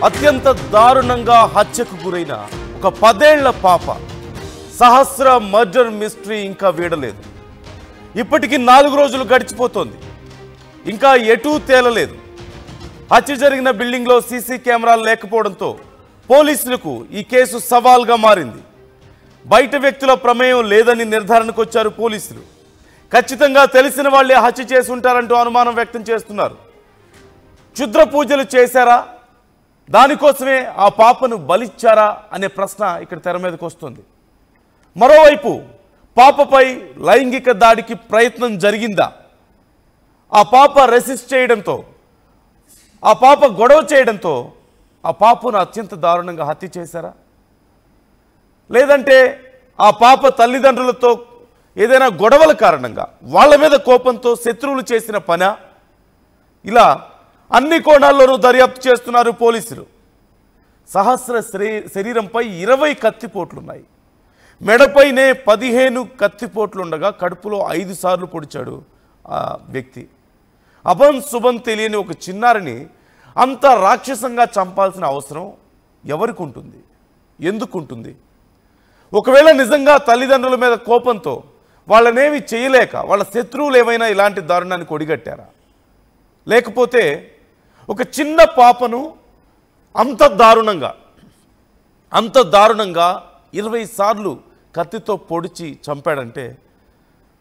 అత్యంత దారుణంగా హత్యకు గురైన ఒక 10 ఏళ్ల పాప సహస్ర మర్డర్ మిస్టరీ ఇంకా వీడలేదు. ఇప్పటికి 4 రోజులు గడిచిపోతోంది. ఇంకా ఎటూ తేలలేదు. హత్య జరిగిన బిల్డింగ్లో సీసీ కెమెరాలు లేకపోవడంతో పోలీసులకు ఈ కేసు సవాల్గా మారింది. బయట వ్యక్తుల ప్రమేయం లేదని నిర్ధారణకు వచ్చారు పోలీసులు. ఖచ్చితంగా తెలిసిన వాళ్లే హత్య చేసి ఉంటారంటూ అనుమానం వ్యక్తం చేస్తున్నారు. క్షుద్ర పూజలు చేశారా, దానికోసమే ఆ పాపను బలిచ్చారా అనే ప్రశ్న ఇక్కడ తెర మీదకు వస్తుంది. మరోవైపు పాపపై లైంగిక దాడికి ప్రయత్నం జరిగిందా, ఆ పాప రెసిస్ట్ చేయడంతో, ఆ పాప గొడవ చేయడంతో ఆ పాపను అత్యంత దారుణంగా హత్య చేశారా, లేదంటే ఆ పాప తల్లిదండ్రులతో ఏదైనా గొడవల కారణంగా వాళ్ళ మీద కోపంతో శత్రువులు చేసిన పనా? ఇలా అన్ని కోణాల్లోనూ దర్యాప్తు చేస్తున్నారు పోలీసులు. సహస్ర శరీరంపై 20 కత్తిపోట్లున్నాయి. మెడపైనే 15 కత్తిపోట్లుండగా కడుపులో 5 సార్లు పొడిచాడు ఆ వ్యక్తి. అభం శుభం తెలియని ఒక చిన్నారిని అంత రాక్షసంగా చంపాల్సిన అవసరం ఎవరికి ఉంటుంది, ఎందుకుంటుంది? ఒకవేళ నిజంగా తల్లిదండ్రుల మీద కోపంతో వాళ్ళనేమి చేయలేక వాళ్ళ శత్రువులు ఏమైనా ఇలాంటి దారుణానికి ఒడిగట్టారా? లేకపోతే ఒక చిన్న పాపను అంత దారుణంగా 20 సార్లు కత్తితో పొడిచి చంపాడంటే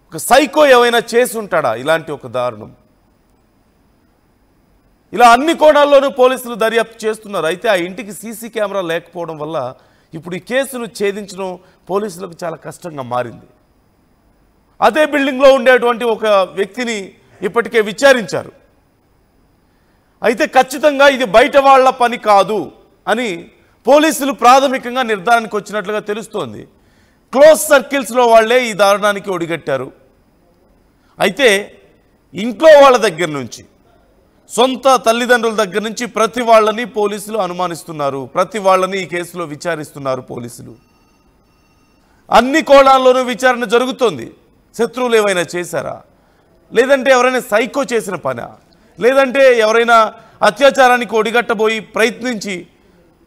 ఒక సైకో ఏమైనా చేసి ఉంటాడా ఇలాంటి ఒక దారుణం? ఇలా అన్ని కోణాల్లోనూ పోలీసులు దర్యాప్తు చేస్తున్నారు. అయితే ఆ ఇంటికి సీసీ కెమెరా లేకపోవడం వల్ల ఇప్పుడు ఈ కేసును ఛేదించడం పోలీసులకు చాలా కష్టంగా మారింది. అదే బిల్డింగ్లో ఉండేటువంటి ఒక వ్యక్తిని ఇప్పటికే విచారించారు. అయితే ఖచ్చితంగా ఇది బయట వాళ్ళ పని కాదు అని పోలీసులు ప్రాథమికంగా నిర్ధారణకు వచ్చినట్లుగా తెలుస్తోంది. క్లోజ్ సర్కిల్స్లో వాళ్లే ఈ దారుణానికి ఒడిగట్టారు. అయితే ఇంట్లో వాళ్ళ దగ్గర నుంచి, సొంత తల్లిదండ్రుల దగ్గర నుంచి ప్రతి వాళ్ళని పోలీసులు అనుమానిస్తున్నారు. ప్రతి వాళ్ళని ఈ కేసులో విచారిస్తున్నారు పోలీసులు. అన్ని కోణాల్లోనూ విచారణ జరుగుతోంది. శత్రువులు ఏమైనా చేశారా, లేదంటే ఎవరైనా సైకో చేసిన పనా, లేదంటే ఎవరైనా అత్యాచారానికి ఒడిగట్టబోయి ప్రయత్నించి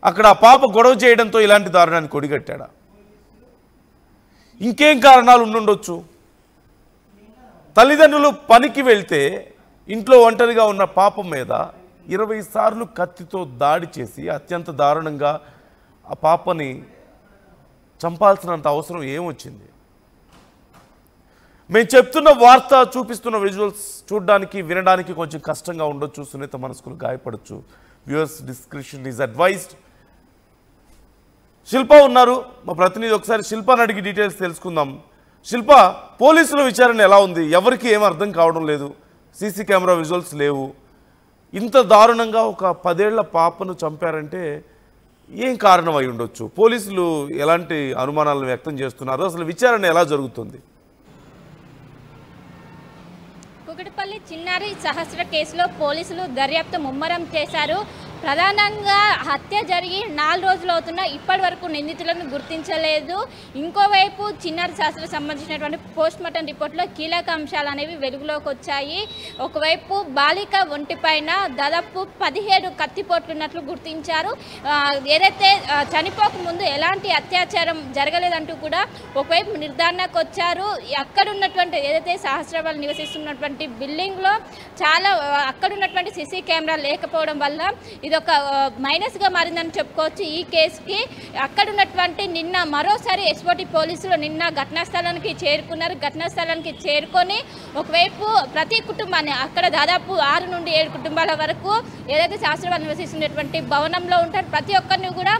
అక్కడ ఆ పాప గొడవ చేయడంతో ఇలాంటి దారుణానికి ఒడిగట్టాడా? ఇంకేం కారణాలు ఉండుండొచ్చు? తల్లిదండ్రులు పనికి వెళ్తే ఇంట్లో ఒంటరిగా ఉన్న పాప మీద 20 సార్లు కత్తితో దాడి చేసి అత్యంత దారుణంగా ఆ పాపని చంపాల్సినంత అవసరం ఏమొచ్చింది? మేము చెప్తున్న వార్త, చూపిస్తున్న విజువల్స్ చూడడానికి వినడానికి కొంచెం కష్టంగా ఉండొచ్చు, సున్నిత మనసుకులు గాయపడచ్చు. Viewers description is advised. Shilpa ఉన్నారు, మా ప్రతినిధి. ఒకసారి శిల్పని అడిగి డీటెయిల్స్ తెలుసుకుందాం. శిల్ప, పోలీసుల విచారణ ఎలా ఉంది? ఎవరికి ఏం అర్థం కావడం లేదు. సీసీ కెమెరా విజువల్స్ లేవు. ఇంత దారుణంగా ఒక 10 ఏళ్ల పాపను చంపారంటే ఏం కారణం అయి ఉండొచ్చు? పోలీసులు ఎలాంటి అనుమానాలను వ్యక్తం చేస్తున్నారు? అసలు విచారణ ఎలా జరుగుతుంది? కుకటిపల్లి చిన్నారి సహస్ర కేసులో పోలీసులు దర్యాప్తు ముమ్మరం చేశారు. ప్రధానంగా హత్య జరిగి 4 రోజులు అవుతున్నా ఇప్పటి వరకు నిందితులను గుర్తించలేదు. ఇంకోవైపు చిన్నారి శాస్త్రకు సంబంధించినటువంటి పోస్ట్మార్టం రిపోర్ట్లో కీలక అంశాలు అనేవి వెలుగులోకి వచ్చాయి. ఒకవైపు బాలిక ఒంటిపైన దాదాపు 17 కత్తిపోట్లున్నట్లు గుర్తించారు. ఏదైతే చనిపోకముందు ఎలాంటి అత్యాచారం జరగలేదంటూ కూడా ఒకవైపు నిర్ధారణకు వచ్చారు. అక్కడ ఉన్నటువంటి ఏదైతే సహస్ర వాళ్ళు నివసిస్తున్నటువంటి బిల్డింగ్లో చాలా అక్కడ ఉన్నటువంటి సీసీ కెమెరా లేకపోవడం వల్ల ఇదొక మైనస్గా మారిందని చెప్పుకోవచ్చు ఈ కేసుకి. అక్కడ ఉన్నటువంటి నిన్న మరోసారి ఎస్ఓటి పోలీసులు నిన్న ఘటనా స్థలానికి చేరుకున్నారు. ఘటనా స్థలానికి చేరుకొని ఒకవైపు ప్రతి కుటుంబాన్ని, అక్కడ దాదాపు 6 నుండి 7 కుటుంబాల వరకు ఏదైతే శాస్త్రవాళ్ళు నివసిస్తున్నటువంటి భవనంలో ఉంటారు, ప్రతి ఒక్కరిని కూడా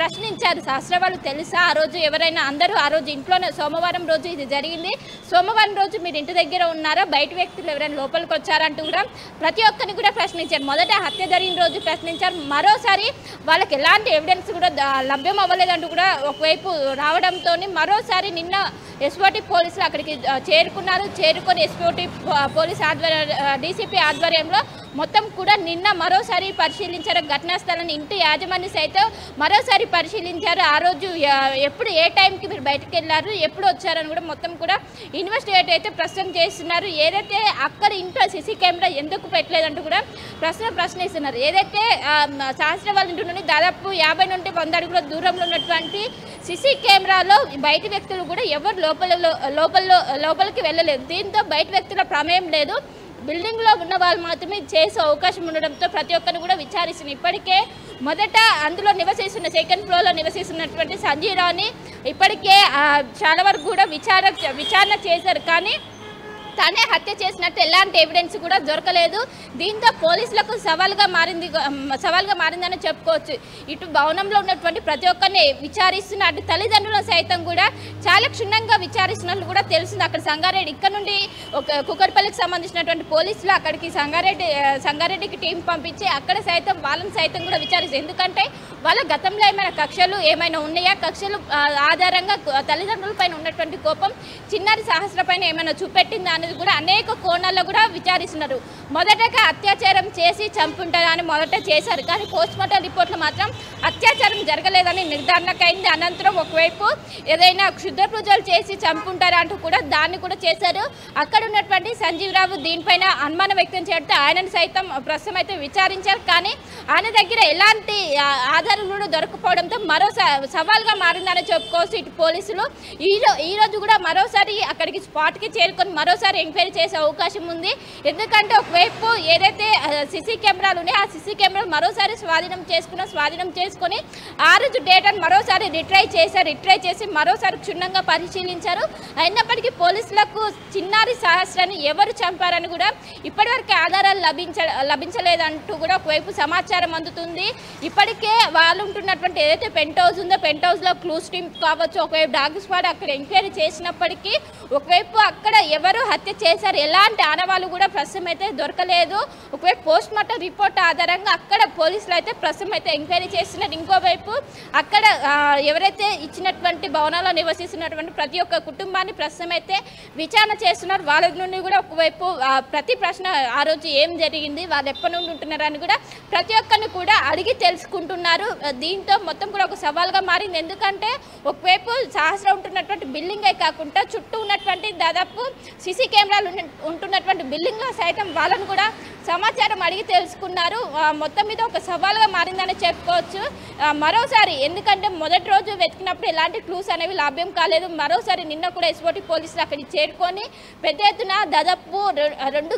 ప్రశ్నించారు. శాస్త్రవాళ్ళు తెలుసా, ఆ రోజు ఎవరైనా, అందరూ ఆ రోజు ఇంట్లోనే, సోమవారం రోజు ఇది జరిగింది, సోమవారం రోజు మీరు ఇంటి దగ్గర ఉన్నారా, బయట వ్యక్తులు ఎవరైనా లోపలికి వచ్చారంటూ కూడా ప్రతి ఒక్కరిని కూడా ప్రశ్నించారు. మొదట హత్య జరిగిన రోజు ప్రశ్నించారు. మరోసారి వాళ్ళకి ఎలాంటి ఎవిడెన్స్ కూడా లభ్యం అవ్వలేదంటూ కూడా ఒకవైపు రావడంతో మరోసారి నిన్న ఎస్ఓటి పోలీసులు అక్కడికి చేరుకున్నారు. చేరుకొని ఎస్ఓటి పోలీస్ డీసీపీ ఆధ్వర్యంలో మొత్తం కూడా నిన్న మరోసారి పరిశీలించారు. ఘటనా స్థలాన్ని ఇంటి యాజమాన్యం సైతం మరోసారి పరిశీలించారు. ఆ రోజు ఎప్పుడు ఏ టైంకి మీరు బయటకు వెళ్ళారు, ఎప్పుడు వచ్చారని కూడా మొత్తం కూడా ఇన్వెస్టిగేట్ అయితే ప్రశ్న చేస్తున్నారు. ఏదైతే అక్కడ ఇంట్లో సీసీ కెమెరా ఎందుకు పెట్టలేదంటూ కూడా ప్రశ్నిస్తున్నారు. ఏదైతే సహస్ర వాళ్ళ ఇంటి నుండి దాదాపు 50 నుండి 100 అడుగుల దూరంలో ఉన్నటువంటి సీసీ కెమెరాలో బయట వ్యక్తులు కూడా ఎవరు లోపలికి వెళ్ళలేదు. దీంతో బయట వ్యక్తుల ప్రమేయం లేదు, బిల్డింగ్లో ఉన్న వాళ్ళు మాత్రమే చేసే అవకాశం ఉండడంతో ప్రతి ఒక్కరిని కూడా విచారిస్తుంది. ఇప్పటికే మొదట అందులో నివసిస్తున్న సెకండ్ ఫ్లోర్లో నివసిస్తున్నటువంటి సంజీవ్ రావుని ఇప్పటికే చాలా వరకు కూడా విచారణ చేశారు. కానీ తనే హత్య చేసినట్టు ఎలాంటి ఎవిడెన్స్ కూడా దొరకలేదు. దీంతో పోలీసులకు సవాల్గా మారిందని చెప్పుకోవచ్చు. ఇటు భవనంలో ఉన్నటువంటి ప్రతి ఒక్కరిని విచారిస్తున్న అటు తల్లిదండ్రుల సైతం కూడా చాలా క్షుణ్ణంగా విచారిస్తున్నట్లు కూడా తెలిసింది. అక్కడ సంగారెడ్డి ఇక్కడ నుండి ఒక కుకట్పల్లికి సంబంధించినటువంటి పోలీసులు అక్కడికి సంగారెడ్డికి టీం పంపించి అక్కడ సైతం వాళ్ళని సైతం కూడా విచారిస్తారు. ఎందుకంటే వాళ్ళ గతంలో ఏమైనా ఉన్నాయా, కక్షలు ఆధారంగా తల్లిదండ్రుల పైన ఉన్నటువంటి కోపం చిన్నారి సహస్ర పైన ఏమైనా చూపెట్టిందా అనేది కూడా అనేక కోణాల్లో కూడా విచారిస్తున్నారు. మొదటగా అత్యాచారం చేసి చంపుంటారా అని మొదట చేశారు. కానీ పోస్ట్మార్టం రిపోర్ట్లో మాత్రం అత్యాచారం జరగలేదని నిర్ధారణకైంది. అనంతరం ఒకవైపు ఏదైనా క్షుద్ర పూజలు చేసి చంపుంటారా అంటూ కూడా దాన్ని కూడా చేశారు. అక్కడ ఉన్నటువంటి సంజీవ్ రావు దీనిపైన అనుమానం వ్యక్తం చేయడంతో ఆయనను సైతం ప్రస్తుతం అయితే విచారించారు. కానీ ఆయన దగ్గర ఎలాంటి ఆధారాలు కూడా దొరకపోవడంతో మరో సవాల్గా మారిందని చెప్పుకోవచ్చు. ఇటు పోలీసులు ఈ రోజు కూడా మరోసారి అక్కడికి స్పాట్కి చేరుకొని మరోసారి ఎంక్వైరీ చేసే అవకాశం ఉంది. ఎందుకంటే ఒకవైపు ఏదైతే సీసీ కెమెరాలు ఉన్నాయో ఆ సీసీ కెమెరాలు మరోసారి స్వాధీనం చేసుకొని ఆ రోజు డేటాను మరోసారి రిట్రై చేసి మరోసారి క్షుణ్ణంగా పరిశీలించారు. అయినప్పటికీ పోలీసులకు చిన్నారి సహస్రాన్ని ఎవరు చంపారని కూడా ఇప్పటివరకు ఆధారాలు లభించలేదంటూ కూడా ఒకవైపు సమాచారం అందుతుంది. ఇప్పటికే వాళ్ళు ఉంటున్నటువంటి ఏదైతే పెంట్ హౌస్ ఉందో పెంట్ హౌస్లో క్లూస్ టీమ్ కావచ్చు, ఒకవైపు డాగ్ స్క్వాడ్ అక్కడ ఎంక్వైరీ చేసినప్పటికీ ఒకవైపు అక్కడ ఎవరు హత్య చేశారు ఎలాంటి ఆనవాళ్ళు కూడా ప్రస్తుతం అయితే దొరకలేదు. ఒకవైపు పోస్ట్ మార్టం రిపోర్ట్ ఆధారంగా అక్కడ పోలీసులు అయితే ప్రస్తుతం అయితే ఎంక్వైరీ చేస్తున్నారు. ఇంకోవైపు అక్కడ ఎవరైతే ఇచ్చినటువంటి భవనాల్లో నివసిస్తున్నటువంటి ప్రతి ఒక్క కుటుంబాన్ని ప్రస్తుతం అయితే విచారణ చేస్తున్నారు. వాళ్ళ నుండి కూడా ఒకవైపు ప్రతి ప్రశ్న ఆ రోజు ఏం జరిగింది, వాళ్ళు ఎప్పటి నుండి ఉంటున్నారని కూడా ప్రతి ఒక్కరిని కూడా అడిగి తెలుసుకుంటున్నారు. దీంతో మొత్తం కూడా ఒక సవాల్గా మారింది. ఎందుకంటే ఒకవైపు సహస్ర ఉంటున్నటువంటి బిల్డింగే కాకుండా చుట్టూ ఉన్నటువంటి దాదాపు సీసీ కెమెరాలు ఉంటున్నటువంటి బిల్డింగ్లో సైతం వాళ్ళను కూడా సమాచారం అడిగి తెలుసుకున్నారు. మొత్తం మీద ఒక సవాల్గా మారిందని చెప్పుకోవచ్చు. మరోసారి ఎందుకంటే మొదటి రోజు వెతికినప్పుడు ఎలాంటి క్లూస్ అనేవి లభ్యం కాలేదు. మరోసారి నిన్న కూడా ఎస్ఓటి పోలీసులు అక్కడికి చేరుకొని పెద్ద ఎత్తున దాదాపు 2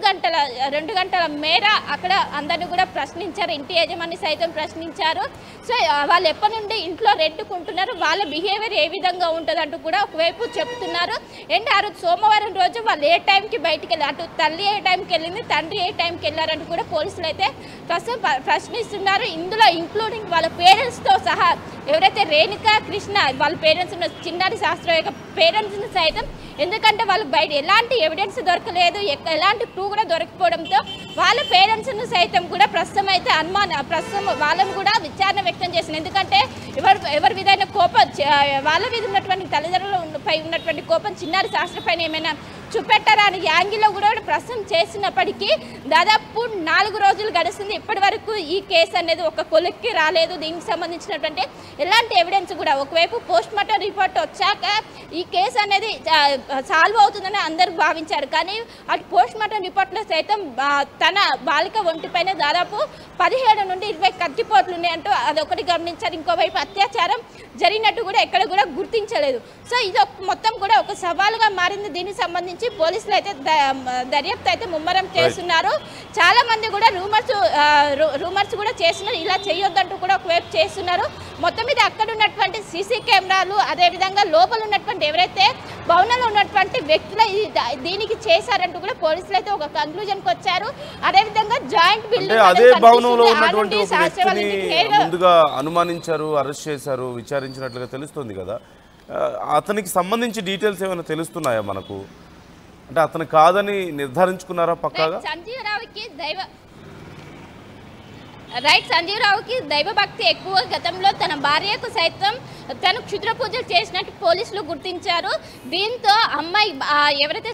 గంటల మేర అక్కడ అందరినీ కూడా ప్రశ్నించారు. ఇంటి యజమాని సైతం ప్రశ్నించారు. సో వాళ్ళు ఎప్పటి నుండి ఇంట్లో రెంట్కుంటున్నారు, వాళ్ళ బిహేవియర్ ఏ విధంగా ఉంటుందంటూ కూడా ఒకవైపు చెప్తున్నారు. అండ్ ఆ రోజు సోమవారం రోజు వాళ్ళు ఏ టైంకి బయటికి వెళ్ళారు, అటు తల్లి ఏ టైంకి వెళ్ళింది, తండ్రి ఏ టైంకి వెళ్ళారంటూ కూడా పోలీసులు అయితే ప్రశ్నిస్తున్నారు. ఇందులో ఇంక్లూడింగ్ వాళ్ళ పేరెంట్స్తో సహా ఎవరైతే రేణుక కృష్ణ వాళ్ళ పేరెంట్స్ ఉన్న చిన్నారి శాస్త్రం యొక్క పేరెంట్స్ని సైతం, ఎందుకంటే వాళ్ళకి బయట ఎలాంటి ఎవిడెన్స్ దొరకలేదు, ఎలాంటి ప్రూ కూడా దొరకపోవడంతో వాళ్ళ పేరెంట్స్ను సైతం కూడా ప్రస్తుతం అయితే ప్రస్తుతం వాళ్ళని కూడా విచారణ వ్యక్తం చేసింది. ఎందుకంటే ఎవరి విధమైన కోపం వాళ్ళ మీద ఉన్నటువంటి తల్లిదండ్రులపై ఉన్నటువంటి కోపం చిన్నారి శాస్త్రం పైన ఏమైనా చూపెట్టారా అని యాంగిల్లో కూడా ప్రస్తుతం చేసినప్పటికీ దాదాపు 4 రోజులు గడుస్తుంది. ఇప్పటి వరకు ఈ కేసు అనేది ఒక కొలిక్కి రాలేదు. దీనికి సంబంధించినటువంటి ఎలాంటి ఎవిడెన్స్ కూడా ఒకవైపు పోస్ట్ మార్టం రిపోర్ట్ వచ్చాక ఈ కేసు అనేది సాల్వ్ అవుతుందని అందరూ భావించారు. కానీ అటు పోస్ట్ మార్టం రిపోర్ట్లో సైతం తన బాలిక ఒంటిపైన దాదాపు 17 నుండి 20 కత్తిపోట్లు ఉన్నాయంటూ అదొకటి గమనించారు. ఇంకోవైపు అత్యాచారం జరిగినట్టు కూడా ఎక్కడ కూడా గుర్తించలేదు. సో ఇది మొత్తం కూడా ఒక సవాలుగా మారింది. దీనికి సంబంధించి పోలీసులు అయితే దర్యాప్తు అయితే ముమ్మరం చేస్తున్నారు. చాలా మంది కూడా రూమర్స్ కూడా చేస్తున్నారు, ఇలా చేయొద్దంటూ కూడా ఒకవైపు చేస్తున్నారు. మొత్తం మీద అక్కడ ఉన్నటువంటి సీసీ కెమెరాలు, అదేవిధంగా లోపల ఉన్నటువంటి ఎవరైతే భవనంలో ఉన్నటువంటి వ్యక్తులు దీనికి చేశారంటూ కూడా పోలీసులు అయితే ఒక కంక్లూజన్కి వచ్చారు. అదేవిధంగా జాయింట్ బిల్డింగ్ అదే భవనంలో ఉన్నటువంటి ఒక వ్యక్తిని ముందుగా అనుమానించారు, అరెస్ట్ చేశారు, విచారించినట్లుగా తెలుస్తుంది కదా. అతనికి సంబంధించి డీటెయిల్స్ ఏమైనా తెలుస్తున్నాయా మనకు? అంటే అతను కాదని నిర్ధారించుకున్నారా పక్కాగా? సంజీవ్ రావుకి దైవభక్తి ఎక్కువ. గతంలో తన భార్యకు సైతం తను క్షుద్ర పూజలు చేసినట్టు పోలీసులు గుర్తించారు. దీంతో అమ్మాయి ఎవరైతే